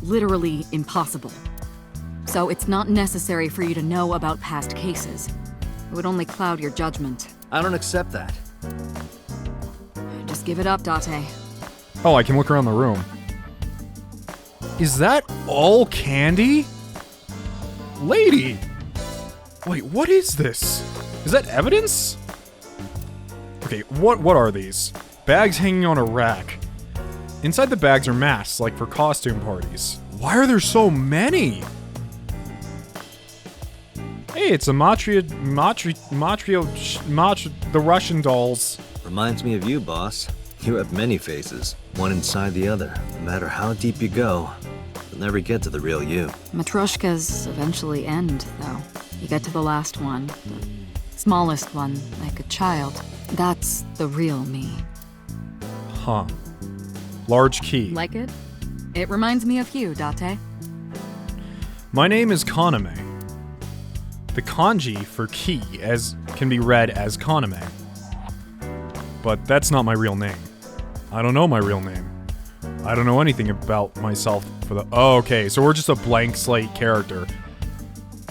Speaker 2: Literally impossible. So it's not necessary for you to know about past cases. It would only cloud your judgment.
Speaker 3: I don't accept that.
Speaker 2: Just give it up, Date.
Speaker 1: Oh, I can look around the room. Is that all candy? Lady! Wait, what is this? Is that evidence? Okay, what are these? Bags hanging on a rack. Inside the bags are masks, like for costume parties. Why are there so many? Hey, it's a the Russian dolls.
Speaker 3: Reminds me of you, boss. You have many faces, one inside the other. No matter how deep you go, you'll never get to the real you.
Speaker 2: Matryoshkas eventually end, though. You get to the last one, the smallest one, like a child. That's the real me.
Speaker 1: Huh. Large key.
Speaker 2: Like it? It reminds me of you, Date.
Speaker 1: My name is Kaname. The kanji for key can be read as Kaname. But that's not my real name. I don't know my real name. I don't know anything about myself for the... Oh, okay, so we're just a blank slate character.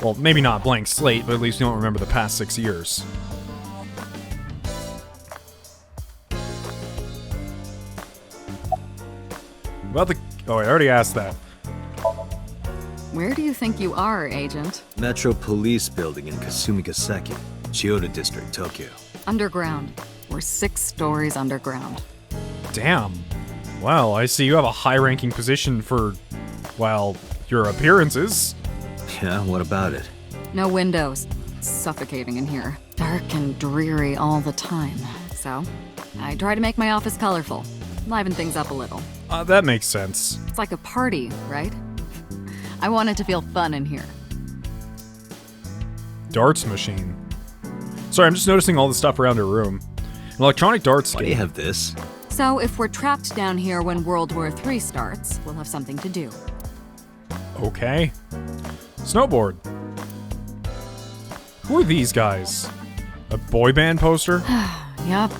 Speaker 1: Well, maybe not blank slate, but at least you don't remember the past 6 years. About the... Oh, I already asked that.
Speaker 2: Where do you think you are, Agent?
Speaker 3: Metro Police Building in Kasumigaseki, Chiyoda District, Tokyo.
Speaker 2: Underground. We're 6 stories underground.
Speaker 1: Damn. Well, I see you have a high-ranking position for, well, your appearances.
Speaker 3: Yeah, what about it?
Speaker 2: No windows. It's suffocating in here. Dark and dreary all the time. So, I try to make my office colorful. Liven things up a little.
Speaker 1: That makes sense.
Speaker 2: It's like a party, right? I want it to feel fun in here.
Speaker 1: Darts machine. Sorry, I'm just noticing all the stuff around her room. An electronic darts
Speaker 3: Why
Speaker 1: game.
Speaker 3: do you have this?
Speaker 2: So, if we're trapped down here when World War III starts, we'll have something to do.
Speaker 1: Okay. Snowboard. Who are these guys? A boy band poster?
Speaker 2: Yup.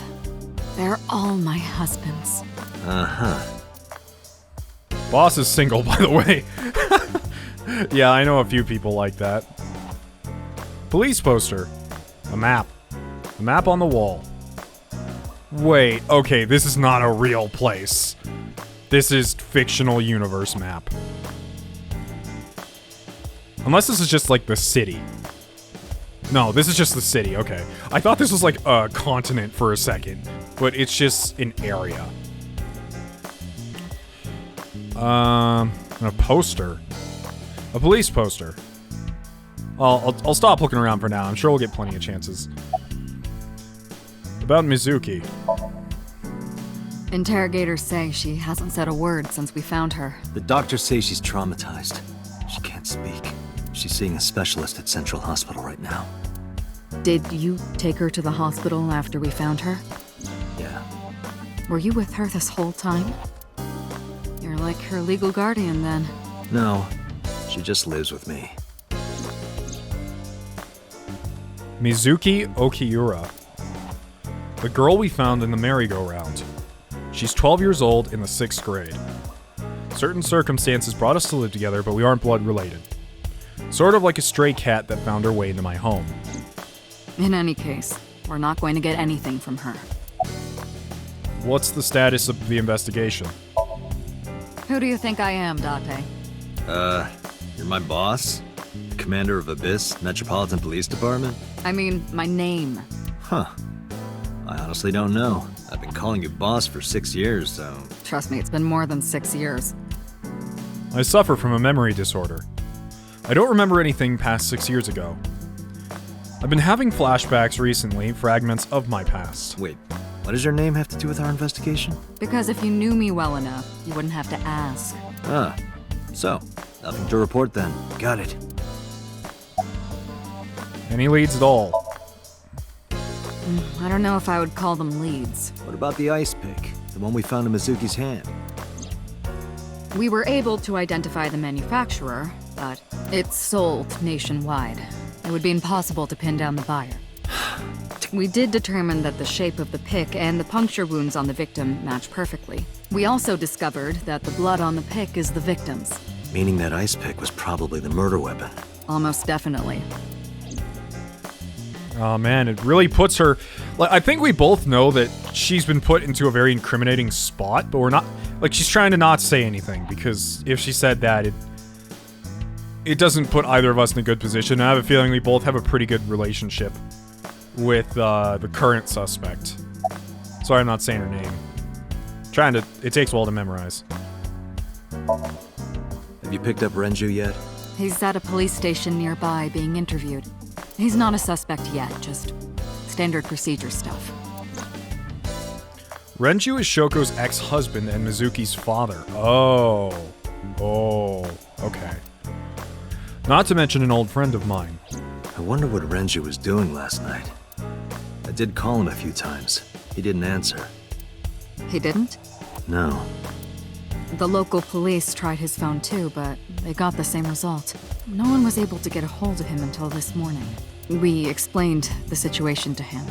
Speaker 2: They're all my husbands.
Speaker 3: Uh-huh.
Speaker 1: Boss is single, by the way. Yeah, I know a few people like that. Police poster. A map. A map on the wall. Wait, okay, this is not a real place. This is fictional universe map. Unless this is just like the city. No, this is just the city, okay. I thought this was like a continent for a second, but it's just an area. A poster. A police poster. I'll stop looking around for now. I'm sure we'll get plenty of chances. About Mizuki.
Speaker 2: Interrogators say she hasn't said a word since we found her.
Speaker 3: The doctors say she's traumatized. She can't speak. She's seeing a specialist at Central Hospital right now.
Speaker 2: Did you take her to the hospital after we found her?
Speaker 3: Yeah.
Speaker 2: Were you with her this whole time? You're like her legal guardian, then.
Speaker 3: No, she just lives with me.
Speaker 1: Mizuki Okiura. The girl we found in the merry-go-round. She's 12 years old in the 6th grade. Certain circumstances brought us to live together, but we aren't blood-related. Sort of like a stray cat that found her way into my home.
Speaker 2: In any case, we're not going to get anything from her.
Speaker 1: What's the status of the investigation?
Speaker 2: Who do you think I am, Date?
Speaker 3: You're my boss? Commander of Abyss Metropolitan Police Department?
Speaker 2: I mean, my name.
Speaker 3: Huh. I honestly don't know. I've been calling you boss for 6 years, so...
Speaker 2: Trust me, it's been more than 6 years.
Speaker 1: I suffer from a memory disorder. I don't remember anything past 6 years ago. I've been having flashbacks recently, fragments of my past.
Speaker 3: Wait, what does your name have to do with our investigation?
Speaker 2: Because if you knew me well enough, you wouldn't have to ask.
Speaker 3: Ah, so, nothing to report then. Got it.
Speaker 1: Any leads at all?
Speaker 2: I don't know if I would call them leads.
Speaker 3: What about the ice pick? The one we found in Mizuki's hand?
Speaker 2: We were able to identify the manufacturer, but it's sold nationwide. It would be impossible to pin down the buyer. We did determine that the shape of the pick and the puncture wounds on the victim match perfectly. We also discovered that the blood on the pick is the victim's.
Speaker 3: Meaning that ice pick was probably the murder weapon.
Speaker 2: Almost definitely.
Speaker 1: Oh man, it really puts her... Like, I think we both know that she's been put into a very incriminating spot, but we're not... Like, she's trying to not say anything, because if she said that, it doesn't put either of us in a good position. I have a feeling we both have a pretty good relationship with the current suspect. Sorry, I'm not saying her name. Trying to... It takes a while to memorize.
Speaker 3: Have you picked up Renju yet?
Speaker 2: He's at a police station nearby being interviewed. He's not a suspect yet, just standard procedure stuff.
Speaker 1: Renju is Shoko's ex-husband and Mizuki's father. Oh, okay. Not to mention an old friend of mine.
Speaker 3: I wonder what Renju was doing last night. I did call him a few times. He didn't answer.
Speaker 2: He didn't?
Speaker 3: No.
Speaker 2: The local police tried his phone too, but they got the same result. No one was able to get a hold of him until this morning. We explained the situation to him.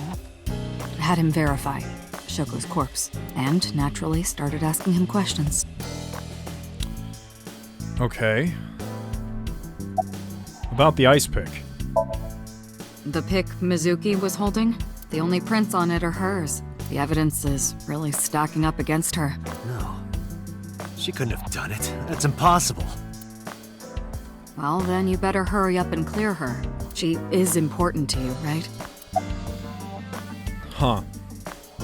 Speaker 2: Had him verify Shoko's corpse, and naturally started asking him questions.
Speaker 1: Okay. About the ice pick.
Speaker 2: The pick Mizuki was holding, the only prints on it are hers. The evidence is really stacking up against her.
Speaker 3: No. She couldn't have done it. That's impossible.
Speaker 2: Well, then you better hurry up and clear her. She is important to you, right?
Speaker 1: Huh.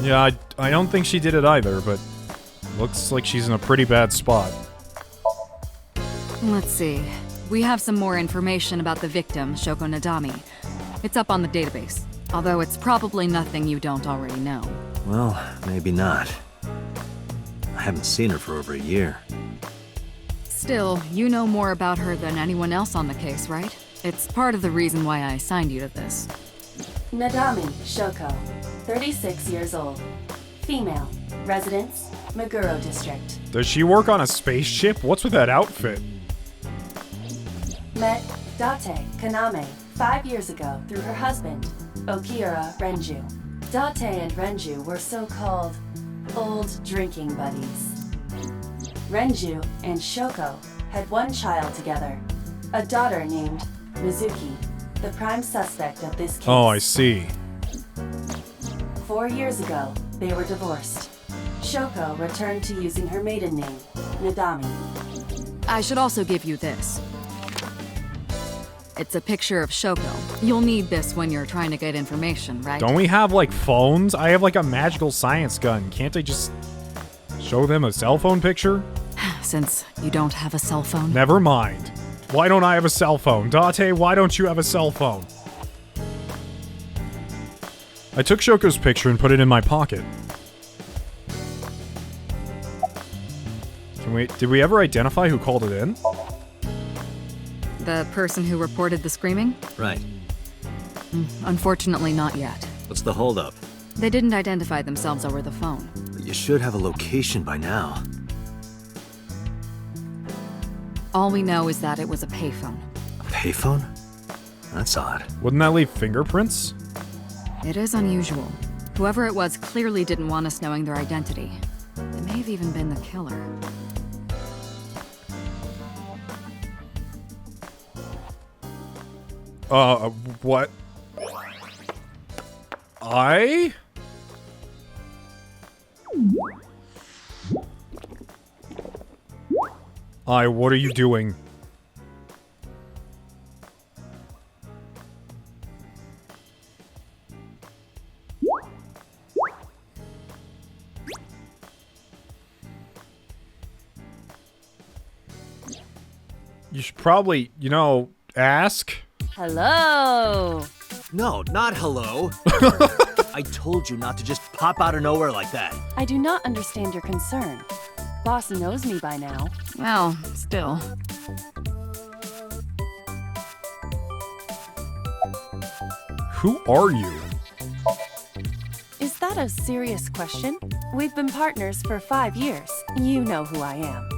Speaker 1: Yeah, I don't think she did it either, but looks like she's in a pretty bad spot.
Speaker 2: Let's see. We have some more information about the victim, Shoko Nadami. It's up on the database, although it's probably nothing you don't already know.
Speaker 3: Well, maybe not. I haven't seen her for over a year.
Speaker 2: Still, you know more about her than anyone else on the case, right? It's part of the reason why I assigned you to this.
Speaker 5: Nadami Shoko, 36 years old. Female. Residence, Meguro District.
Speaker 1: Does she work on a spaceship? What's with that outfit?
Speaker 5: Met Date Kaname 5 years ago through her husband, Okira Renju. Date and Renju were so-called old drinking buddies. Renju and Shoko had one child together, a daughter named Mizuki, the prime suspect of this case.
Speaker 1: Oh, I see.
Speaker 5: 4 years ago, they were divorced. Shoko returned to using her maiden name, Nadami.
Speaker 2: I should also give you this. It's a picture of Shoko. You'll need this when you're trying to get information, right?
Speaker 1: Don't we have, like, phones? I have, like, a magical science gun. Can't I just show them a cell phone picture?
Speaker 2: Since you don't have a cell phone.
Speaker 1: Never mind. Why don't I have a cell phone? Date, why don't you have a cell phone? I took Shoko's picture and put it in my pocket. Did we ever identify who called it in?
Speaker 2: The person who reported the screaming?
Speaker 3: Right.
Speaker 2: Unfortunately, not yet.
Speaker 3: What's the holdup?
Speaker 2: They didn't identify themselves over the phone.
Speaker 3: But you should have a location by now.
Speaker 2: All we know is that it was a payphone.
Speaker 3: A payphone? That's odd.
Speaker 1: Wouldn't that leave fingerprints?
Speaker 2: It is unusual. Whoever it was clearly didn't want us knowing their identity. It may have even been the killer.
Speaker 1: What? What are you doing? You should probably, ask.
Speaker 5: Hello!
Speaker 3: No, not hello. I told you not to just pop out of nowhere like that.
Speaker 5: I do not understand your concern. Boss knows me by now.
Speaker 2: Well, still.
Speaker 1: Who are you?
Speaker 5: Is that a serious question? We've been partners for 5 years. You know who I am.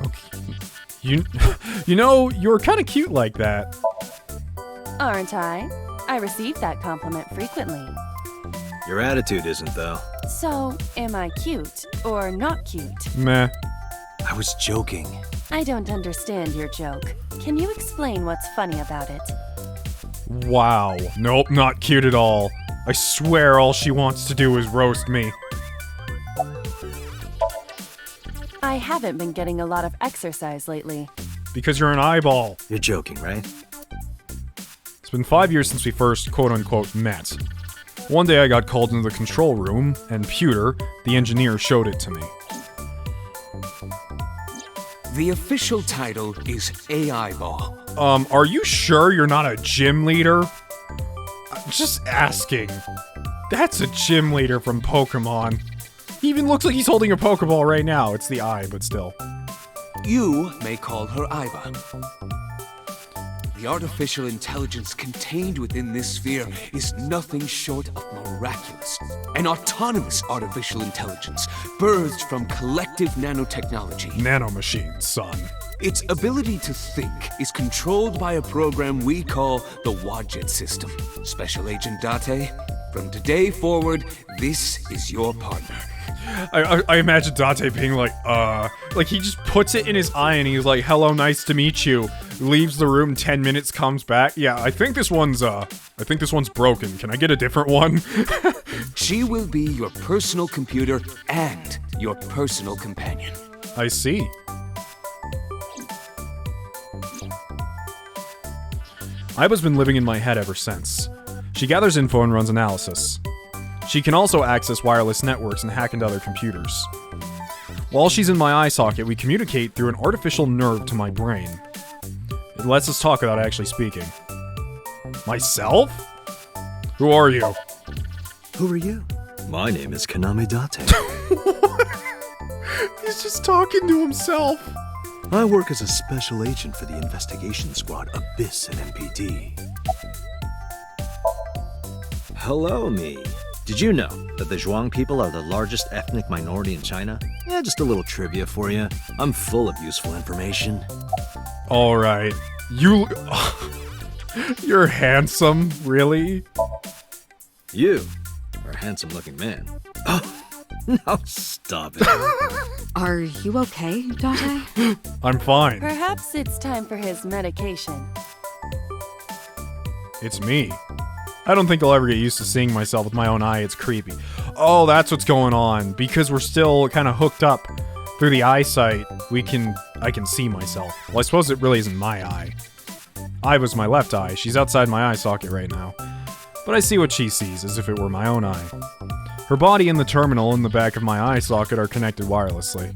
Speaker 1: Okay. You're kind of cute like that.
Speaker 5: Aren't I? I receive that compliment frequently.
Speaker 3: Your attitude isn't, though.
Speaker 5: So, am I cute or not cute?
Speaker 1: Meh.
Speaker 3: I was joking.
Speaker 5: I don't understand your joke. Can you explain what's funny about it?
Speaker 1: Wow. Nope, not cute at all. I swear all she wants to do is roast me.
Speaker 5: I haven't been getting a lot of exercise lately.
Speaker 1: Because you're an eyeball.
Speaker 3: You're joking, right?
Speaker 1: It's been 5 years since we first quote-unquote met. One day I got called into the control room, and Pewter, the engineer, showed it to me.
Speaker 7: The official title is AI Ball.
Speaker 1: Are you sure you're not a gym leader? Just asking. That's a gym leader from Pokemon. He even looks like he's holding a Pokeball right now. It's the eye, but still.
Speaker 7: You may call her Iva. The artificial intelligence contained within this sphere is nothing short of miraculous. An autonomous artificial intelligence, birthed from collective nanotechnology.
Speaker 1: Nanomachines, son.
Speaker 7: Its ability to think is controlled by a program we call the Wadjet system. Special Agent Date, from today forward, this is your partner.
Speaker 1: I imagine Date being like he just puts it in his eye and he's like, hello, nice to meet you. Leaves the room, 10 minutes, comes back. Yeah, I think this one's broken. Can I get a different one?
Speaker 7: She will be your personal computer and your personal companion.
Speaker 1: I see. Iba's been living in my head ever since. She gathers info and runs analysis. She can also access wireless networks and hack into other computers. While she's in my eye socket, we communicate through an artificial nerve to my brain. It lets us talk without actually speaking. Myself? Who are you?
Speaker 3: Who are you? My name is Kaname Date.
Speaker 1: He's just talking to himself.
Speaker 3: I work as a special agent for the investigation squad Abyss at MPD. Hello, me. Did you know that the Zhuang people are the largest ethnic minority in China? Yeah, just a little trivia for you. I'm full of useful information.
Speaker 1: Alright. You're handsome, really?
Speaker 3: You are a handsome-looking man. Oh, no, stop it.
Speaker 2: Are you okay, Date?
Speaker 1: I'm fine.
Speaker 5: Perhaps it's time for his medication.
Speaker 1: It's me. I don't think I'll ever get used to seeing myself with my own eye. It's creepy. Oh, that's what's going on. Because we're still kind of hooked up through the eyesight, I can see myself. Well, I suppose it really isn't my eye. Iva's my left eye. She's outside my eye socket right now. But I see what she sees, as if it were my own eye. Her body and the terminal in the back of my eye socket are connected wirelessly.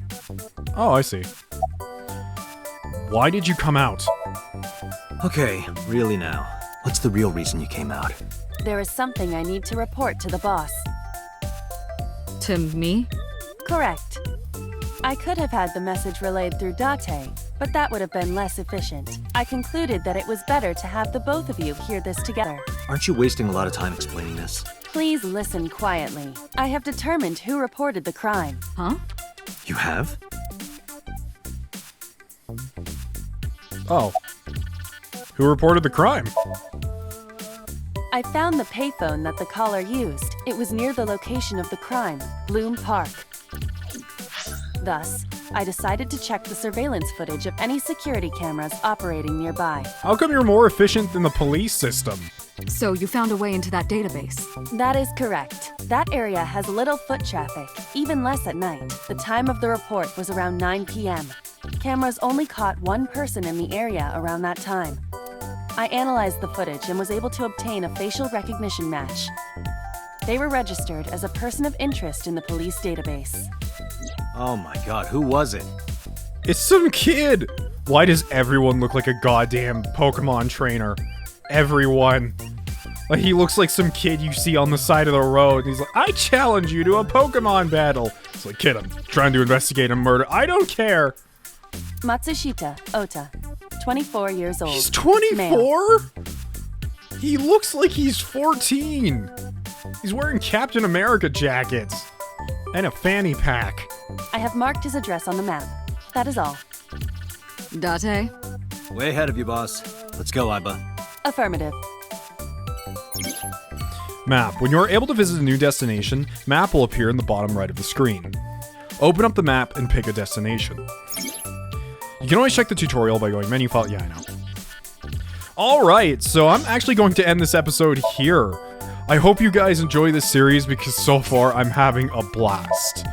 Speaker 1: Oh, I see. Why did you come out?
Speaker 3: Okay, really now. What's the real reason you came out?
Speaker 5: There is something I need to report to the boss.
Speaker 2: To me?
Speaker 5: Correct. I could have had the message relayed through Date, but that would have been less efficient. I concluded that it was better to have the both of you hear this together.
Speaker 3: Aren't you wasting a lot of time explaining this?
Speaker 5: Please listen quietly. I have determined who reported the crime.
Speaker 2: Huh?
Speaker 3: You have?
Speaker 1: Oh. Who reported the crime?
Speaker 5: I found the payphone that the caller used. It was near the location of the crime, Bloom Park. Thus, I decided to check the surveillance footage of any security cameras operating nearby.
Speaker 1: How come you're more efficient than the police system?
Speaker 2: So you found a way into that database?
Speaker 5: That is correct. That area has little foot traffic, even less at night. The time of the report was around 9 p.m. Cameras only caught one person in the area around that time. I analyzed the footage and was able to obtain a facial recognition match. They were registered as a person of interest in the police database.
Speaker 3: Oh my god, who was it?
Speaker 1: It's some kid! Why does everyone look like a goddamn Pokemon trainer? Everyone. Like, he looks like some kid you see on the side of the road, and he's like, I challenge you to a Pokemon battle! It's like, kid, I'm trying to investigate a murder. I don't care!
Speaker 5: Matsushita Ota, 24 years old.
Speaker 1: He's 24? He looks like he's 14. He's wearing Captain America jackets. And a fanny pack.
Speaker 5: I have marked his address on the map. That is all.
Speaker 2: Date?
Speaker 3: Way ahead of you, boss. Let's go, Aiba.
Speaker 5: Affirmative.
Speaker 1: Map. When you're able to visit a new destination, map will appear in the bottom right of the screen. Open up the map and pick a destination. You can always check the tutorial by going menu file. Yeah, I know. Alright, so I'm actually going to end this episode here. I hope you guys enjoy this series because so far I'm having a blast.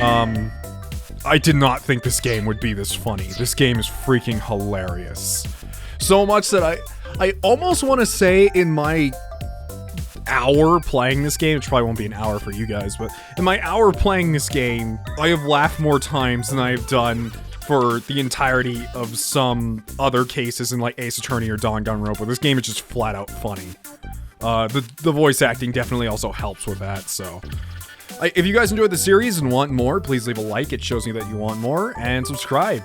Speaker 1: I did not think this game would be this funny. This game is freaking hilarious. So much that I almost want to say in my hour playing this game, which probably won't be an hour for you guys, but in my hour playing this game, I have laughed more times than I have done for the entirety of some other cases in like Ace Attorney or Danganronpa. This game is just flat out funny. The voice acting definitely also helps with that, so. If you guys enjoyed the series and want more, please leave a like, it shows me that you want more, and subscribe.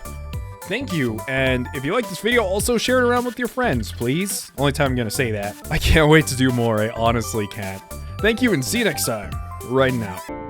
Speaker 1: Thank you, and if you like this video, also share it around with your friends, please. Only time I'm gonna say that. I can't wait to do more, I honestly can't. Thank you, and see you next time. Raiden out.